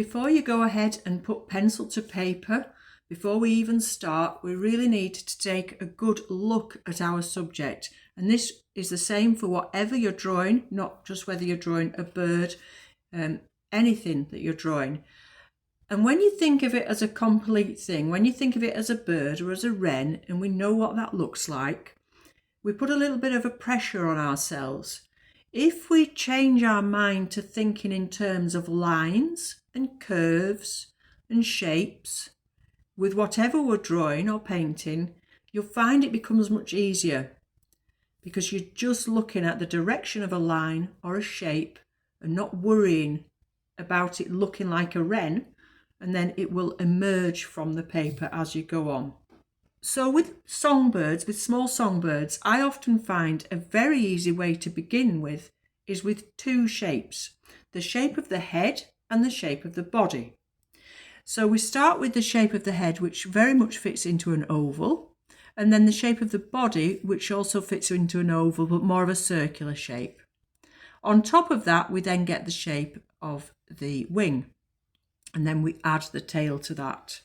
before you go ahead and put pencil to paper, before we even start, we really need to take a good look at our subject. And this is the same for whatever you're drawing, not just whether you're drawing a bird, anything that you're drawing. And when you think of it as a complete thing, when you think of it as a bird or as a wren, and we know what that looks like, we put a little bit of a pressure on ourselves. If we change our mind to thinking in terms of lines and curves and shapes, with whatever we're drawing or painting, you'll find it becomes much easier because you're just looking at the direction of a line or a shape and not worrying about it looking like a wren, and then it will emerge from the paper as you go on. So with songbirds, with small songbirds, I often find a very easy way to begin with is with two shapes, the shape of the head and the shape of the body. So we start with the shape of the head, which very much fits into an oval, and then the shape of the body, which also fits into an oval, but more of a circular shape. On top of that, we then get the shape of the wing, and then we add the tail to that.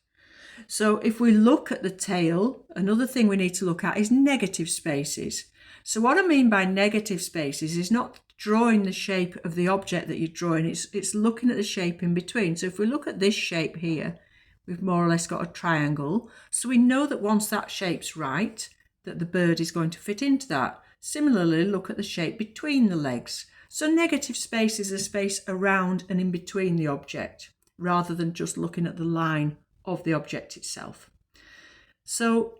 So if we look at the tail, another thing we need to look at is negative spaces. So what I mean by negative spaces is not drawing the shape of the object that you're drawing, it's looking at the shape in between. So if we look at this shape here, we've more or less got a triangle. So we know that once that shape's right, that the bird is going to fit into that. Similarly, look at the shape between the legs. So negative space is a space around and in between the object, rather than just looking at the line of the object itself. So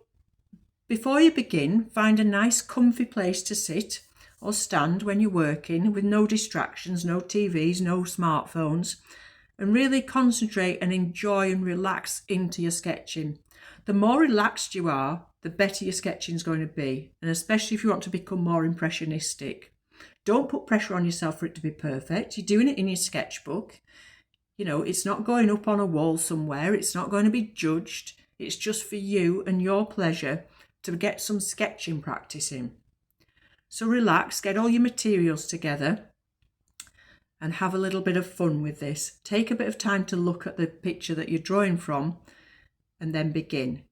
before you begin, find a nice comfy place to sit or stand when you're working with no distractions, no TVs, no smartphones, and really concentrate and enjoy and relax into your sketching. The more relaxed you are, the better your sketching is going to be, and especially if you want to become more impressionistic. Don't put pressure on yourself for it to be perfect. You're doing it in your sketchbook. You know, it's not going up on a wall somewhere. It's not going to be judged. It's just for you and your pleasure to get some sketching practice in. So relax, get all your materials together and have a little bit of fun with this. Take a bit of time to look at the picture that you're drawing from and then begin.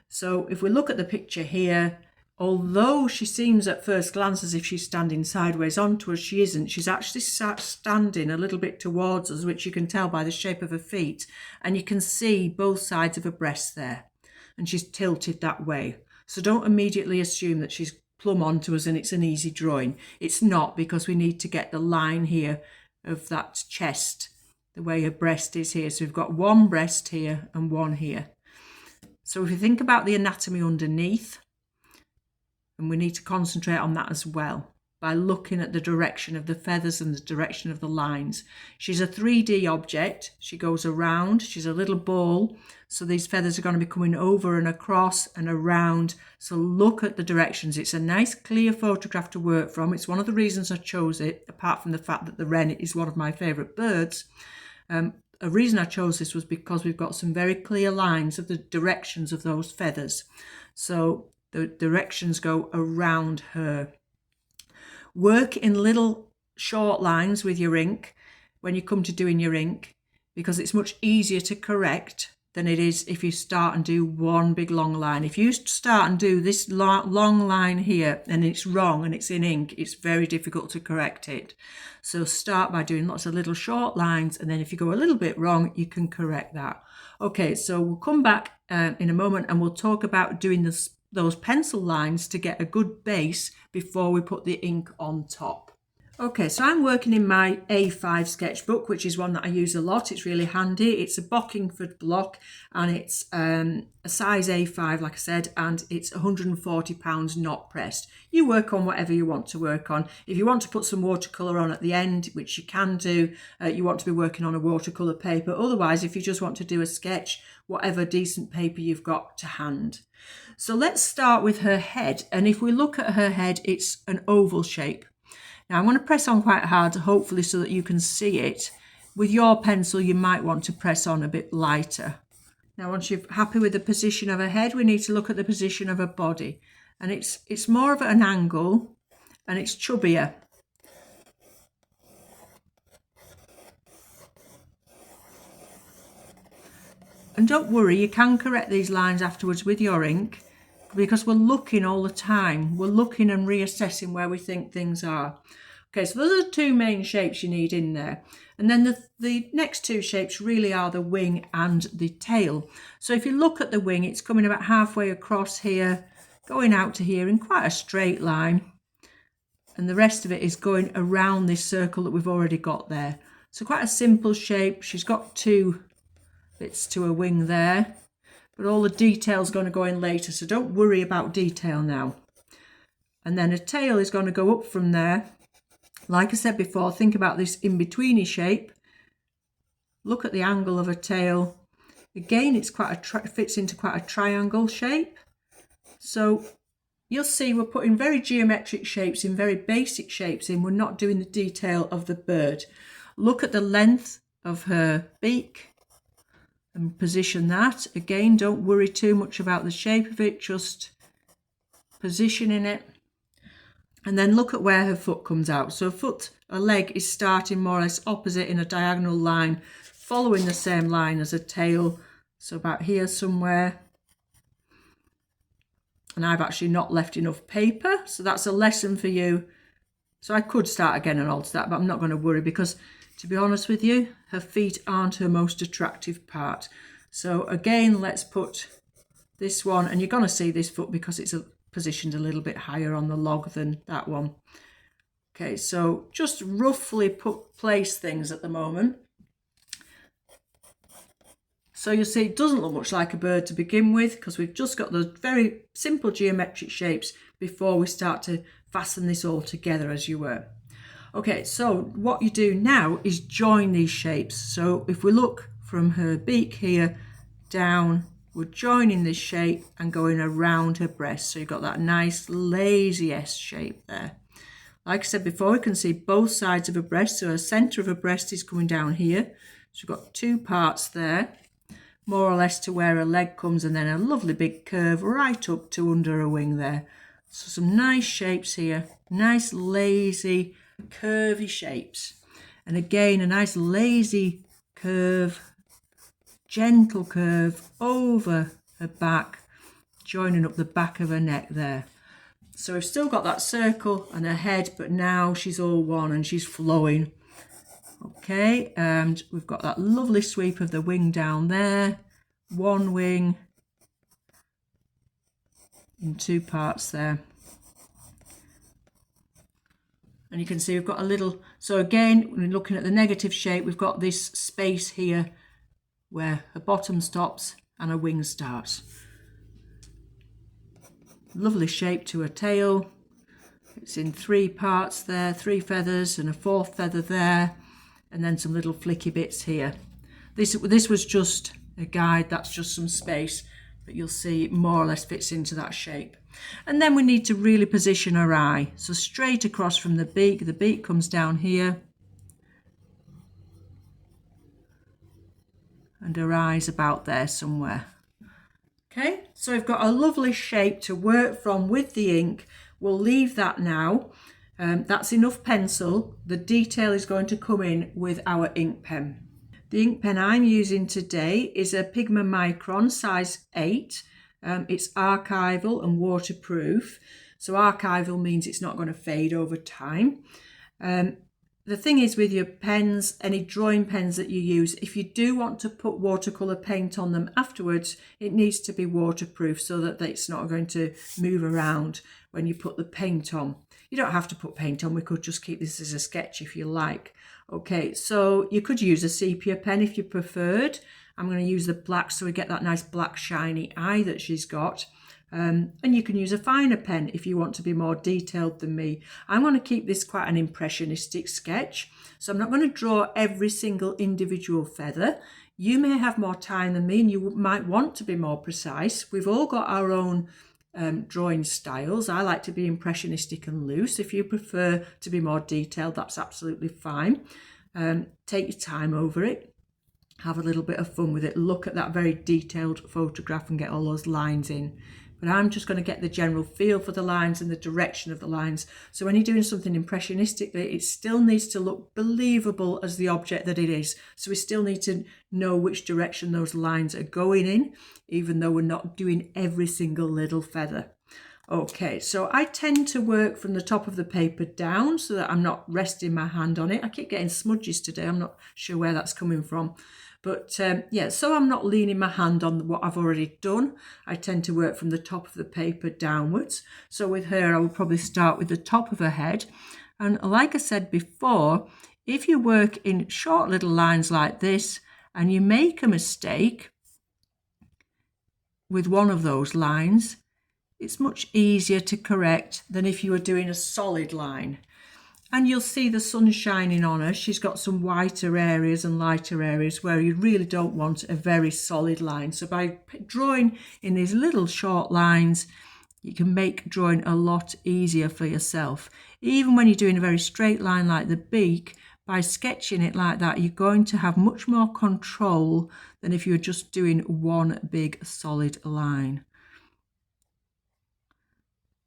So if we look at the picture here, although she seems at first glance as if she's standing sideways onto us, she isn't. She's actually standing a little bit towards us, which you can tell by the shape of her feet. And you can see both sides of her breast there. And she's tilted that way. So don't immediately assume that she's plumb onto us and it's an easy drawing. It's not, because we need to get the line here of that chest, the way her breast is here. So we've got one breast here and one here. So if you think about the anatomy underneath, and we need to concentrate on that as well by looking at the direction of the feathers and the direction of the lines. She's a 3D object. She goes around. She's a little ball. So these feathers are going to be coming over and across and around. So look at the directions. It's a nice clear photograph to work from. It's one of the reasons I chose it, apart from the fact that the wren is one of my favourite birds. A reason I chose this was because we've got some very clear lines of the directions of those feathers. So the directions go around her. Work in little short lines with your ink when you come to doing your ink, because it's much easier to correct than it is if you start and do one big long line. If you start and do this long line here and it's wrong and it's in ink, it's very difficult to correct it. So start by doing lots of little short lines, and then if you go a little bit wrong, you can correct that. Okay, so we'll come back in a moment and we'll talk about doing those pencil lines to get a good base before we put the ink on top. Okay, so I'm working in my A5 sketchbook, which is one that I use a lot. It's really handy. It's a Bockingford block and it's a size A5, like I said, and it's £140 not pressed. You work on whatever you want to work on. If you want to put some watercolour on at the end, which you can do, you want to be working on a watercolour paper. Otherwise, if you just want to do a sketch, whatever decent paper you've got to hand. So let's start with her head. And if we look at her head, it's an oval shape. Now I'm going to press on quite hard, hopefully so that you can see it. With your pencil, you might want to press on a bit lighter. Now once you're happy with the position of her head, we need to look at the position of her body. And it's more of an angle and it's chubbier. And don't worry, you can correct these lines afterwards with your ink, because we're looking all the time. We're looking and reassessing where we think things are. Okay, so those are the two main shapes you need in there. And then the next two shapes really are the wing and the tail. So if you look at the wing, it's coming about halfway across here, going out to here in quite a straight line. And the rest of it is going around this circle that we've already got there. So quite a simple shape. She's got two bits to a wing there, but all the detail's going to go in later, so don't worry about detail now. And then a tail is going to go up from there. Like I said before, think about this in-betweeny shape. Look at the angle of a tail. Again, it's fits into quite a triangle shape. So you'll see we're putting very geometric shapes in, very basic shapes in. We're not doing the detail of the bird. Look at the length of her beak and position that. Again, don't worry too much about the shape of it, just positioning it. And then look at where her foot comes out. So her leg is starting more or less opposite in a diagonal line, following the same line as a tail. So about here somewhere. And I've actually not left enough paper, so that's a lesson for you. So I could start again and alter that, but I'm not going to worry, because to be honest with you, her feet aren't her most attractive part. So again, let's put this one, and you're going to see this foot because it's positioned a little bit higher on the log than that one. Okay, so just roughly place things at the moment. So you'll see it doesn't look much like a bird to begin with, because we've just got those very simple geometric shapes before we start to fasten this all together, as you were. Okay, so what you do now is join these shapes. So if we look from her beak here down, we're joining this shape and going around her breast. So you've got that nice lazy S shape there. Like I said before, we can see both sides of her breast. So her centre of her breast is coming down here. So we've got two parts there, more or less to where her leg comes, and then a lovely big curve right up to under her wing there. So some nice shapes here, nice lazy curvy shapes. And again, a nice lazy curve, gentle curve over her back, joining up the back of her neck there. So we've still got that circle and her head, but now she's all one and she's flowing. Okay, and we've got that lovely sweep of the wing down there, one wing in two parts there. And you can see we've got a little, so again, when we're looking at the negative shape, we've got this space here where her bottom stops and her wing starts. Lovely shape to her tail. It's in three parts there, three feathers and a fourth feather there, and then some little flicky bits here. This was just a guide, that's just some space, but you'll see it more or less fits into that shape. And then we need to really position her eye. So straight across from the beak comes down here. And her eye's about there somewhere. Okay, so we've got a lovely shape to work from with the ink. We'll leave that now. That's enough pencil. The detail is going to come in with our ink pen. The ink pen I'm using today is a Pigma Micron size 8. It's archival and waterproof. So archival means it's not going to fade over time. The thing is with your pens, any drawing pens that you use, if you do want to put watercolour paint on them afterwards, it needs to be waterproof so that it's not going to move around when you put the paint on. You don't have to put paint on, we could just keep this as a sketch if you like. Okay, so you could use a sepia pen if you preferred. I'm going to use the black so we get that nice black shiny eye that she's got. And you can use a finer pen if you want to be more detailed than me. I'm going to keep this quite an impressionistic sketch, so I'm not going to draw every single individual feather. You may have more time than me and you might want to be more precise. We've all got our own drawing styles. I like to be impressionistic and loose. If you prefer to be more detailed, that's absolutely fine. Take your time over it. Have a little bit of fun with it. Look at that very detailed photograph and get all those lines in. but I'm just going to get the general feel for the lines and the direction of the lines. So when you're doing something impressionistically, it still needs to look believable as the object that it is. So we still need to know which direction those lines are going in, even though we're not doing every single little feather. Okay, so I tend to work from the top of the paper down so that I'm not resting my hand on it. I keep getting smudges today. I'm not sure where that's coming from. But yeah, so I'm not leaning my hand on what I've already done. I tend to work from the top of the paper downwards. So with her, I will probably start with the top of her head. And like I said before, if you work in short little lines like this and you make a mistake with one of those lines, it's much easier to correct than if you were doing a solid line. And you'll see the sun shining on her. She's got some whiter areas and lighter areas where you really don't want a very solid line. So by drawing in these little short lines, you can make drawing a lot easier for yourself. Even when you're doing a very straight line like the beak, by sketching it like that, you're going to have much more control than if you're just doing one big solid line.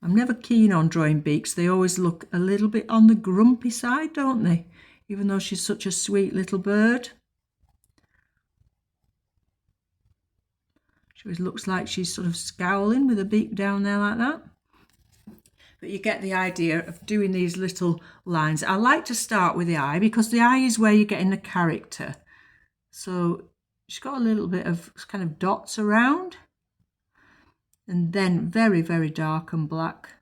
I'm never keen on drawing beaks. They always look a little bit on the grumpy side, don't they? Even though she's such a sweet little bird. She always looks like she's sort of scowling with a beak down there like that. But you get the idea of doing these little lines. I like to start with the eye because the eye is where you're getting the character. So she's got a little bit of kind of dots around. And then very, very dark and black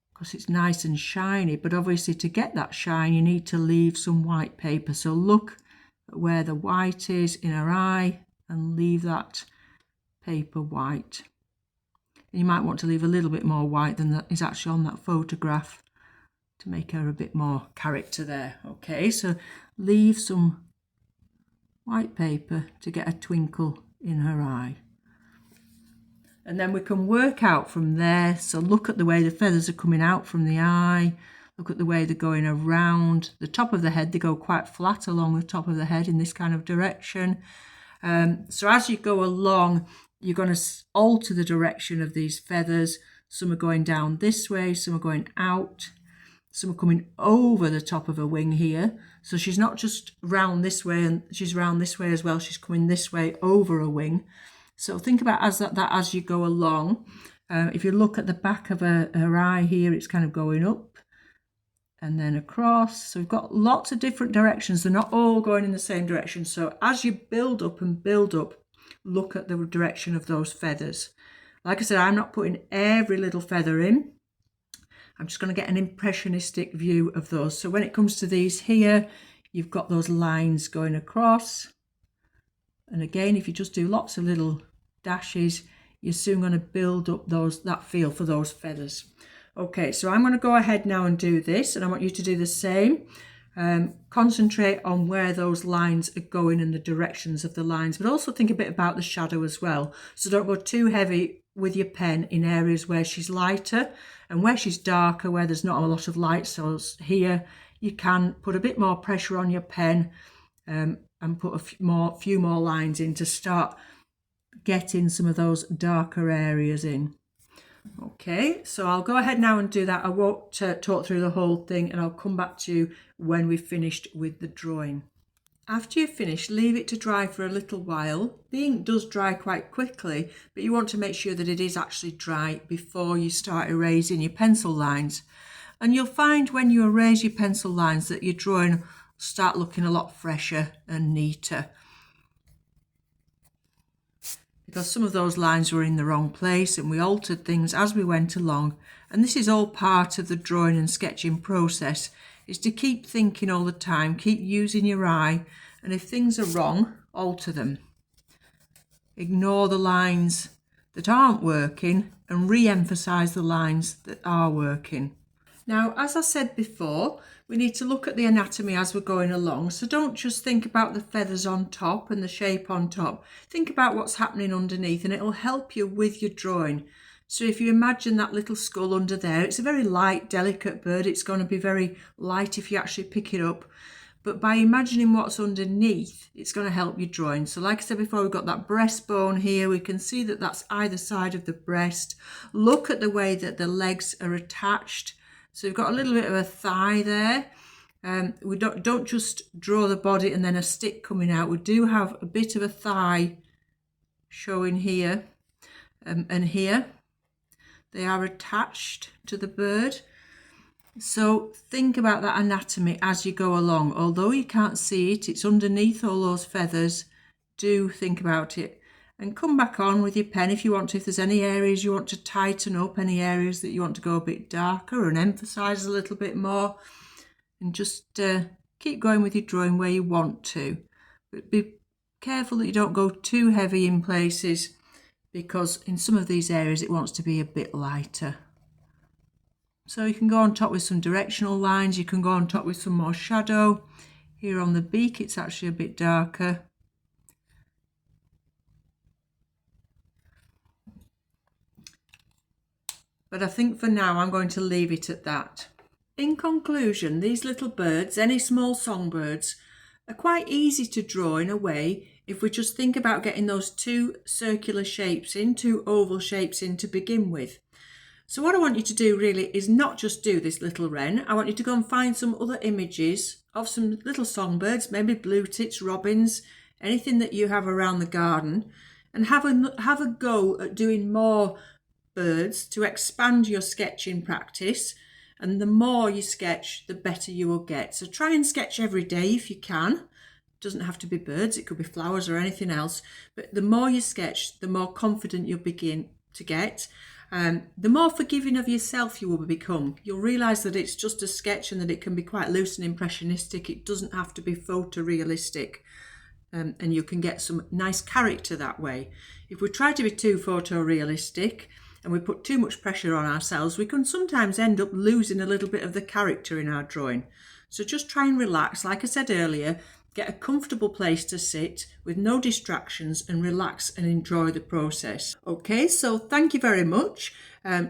because it's nice and shiny. But obviously to get that shine, you need to leave some white paper. So look at where the white is in her eye and leave that paper white. And you might want to leave a little bit more white than that is actually on that photograph to make her a bit more character there. Okay, so leave some white paper to get a twinkle in her eye. And then we can work out from there. So look at the way the feathers are coming out from the eye. Look at the way they're going around the top of the head. They go quite flat along the top of the head in this kind of direction. So as you go along, you're going to alter the direction of these feathers. Some are going down this way, some are going out. Some are coming over the top of her wing here. So she's not just round this way and she's round this way as well. She's coming this way over her wing. So think about that as you go along. If you look at the back of her eye here, it's kind of going up and then across. So we've got lots of different directions. They're not all going in the same direction. So as you build up and build up, look at the direction of those feathers. Like I said, I'm not putting every little feather in. I'm just going to get an impressionistic view of those. So when it comes to these here, you've got those lines going across. And again, if you just do lots of little dashes, you're soon going to build up that feel for those feathers. Okay, so I'm going to go ahead now and do this, and I want you to do the same. Concentrate on where those lines are going and the directions of the lines, but also think a bit about the shadow as well. So don't go too heavy with your pen in areas where she's lighter and where she's darker, where there's not a lot of light source. Here you can put a bit more pressure on your pen and put a few more lines in to start getting some of those darker areas in. Okay, so I'll go ahead now and do that. I won't talk through the whole thing, and I'll come back to you when we've finished with the drawing. After you've finished, leave it to dry for a little while. The ink does dry quite quickly, but you want to make sure that it is actually dry before you start erasing your pencil lines. And you'll find when you erase your pencil lines that your drawing will start looking a lot fresher and neater, because some of those lines were in the wrong place and we altered things as we went along. And this is all part of the drawing and sketching process, is to keep thinking all the time, keep using your eye, and if things are wrong, alter them. Ignore the lines that aren't working and re-emphasize the lines that are working. Now, as I said before, we need to look at the anatomy as we're going along. So don't just think about the feathers on top and the shape on top. Think about what's happening underneath, and it'll help you with your drawing. So if you imagine that little skull under there, it's a very light, delicate bird. It's going to be very light if you actually pick it up. but by imagining what's underneath, it's going to help your drawing. So like I said before, we've got that breastbone here. We can see that that's either side of the breast. Look at the way that the legs are attached. So we've got a little bit of a thigh there. We don't just draw the body and then a stick coming out. We do have a bit of a thigh showing here and here. They are attached to the bird. So think about that anatomy as you go along. Although you can't see it, it's underneath all those feathers. Do think about it and come back on with your pen if you want to. If there's any areas you want to tighten up, any areas that you want to go a bit darker and emphasize a little bit more, and just keep going with your drawing where you want to. But be careful that you don't go too heavy in places, because in some of these areas it wants to be a bit lighter. So you can go on top with some directional lines, you can go on top with some more shadow. Here on the beak it's actually a bit darker. But I think for now I'm going to leave it at that. In conclusion, these little birds, any small songbirds, are quite easy to draw in a way if we just think about getting those two circular shapes in, two oval shapes in to begin with. So what I want you to do really is not just do this little wren. I want you to go and find some other images of some little songbirds, maybe blue tits, robins, anything that you have around the garden, and have a go at doing more birds to expand your sketching practice. And the more you sketch, the better you will get. So try and sketch every day if you can. It doesn't have to be birds, it could be flowers or anything else. But the more you sketch, the more confident you'll begin to get. The more forgiving of yourself you will become. You'll realise that it's just a sketch and that it can be quite loose and impressionistic. It doesn't have to be photorealistic. And you can get some nice character that way. If we try to be too photorealistic and we put too much pressure on ourselves, we can sometimes end up losing a little bit of the character in our drawing. So just try and relax. Like I said earlier, get a comfortable place to sit with no distractions and relax and enjoy the process. Okay, so thank you very much.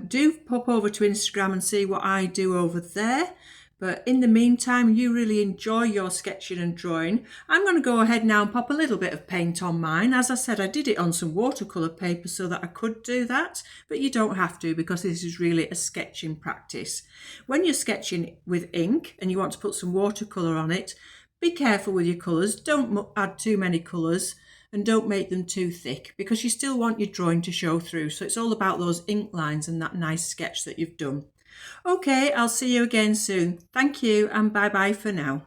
Do pop over to Instagram and see what I do over there. But in the meantime, you really enjoy your sketching and drawing. I'm going to go ahead now and pop a little bit of paint on mine. As I said, I did it on some watercolour paper so that I could do that, but you don't have to, because this is really a sketching practice. When you're sketching with ink and you want to put some watercolour on it, be careful with your colours. Don't add too many colours and don't make them too thick, because you still want your drawing to show through. So it's all about those ink lines and that nice sketch that you've done. Okay, I'll see you again soon. Thank you and bye bye for now.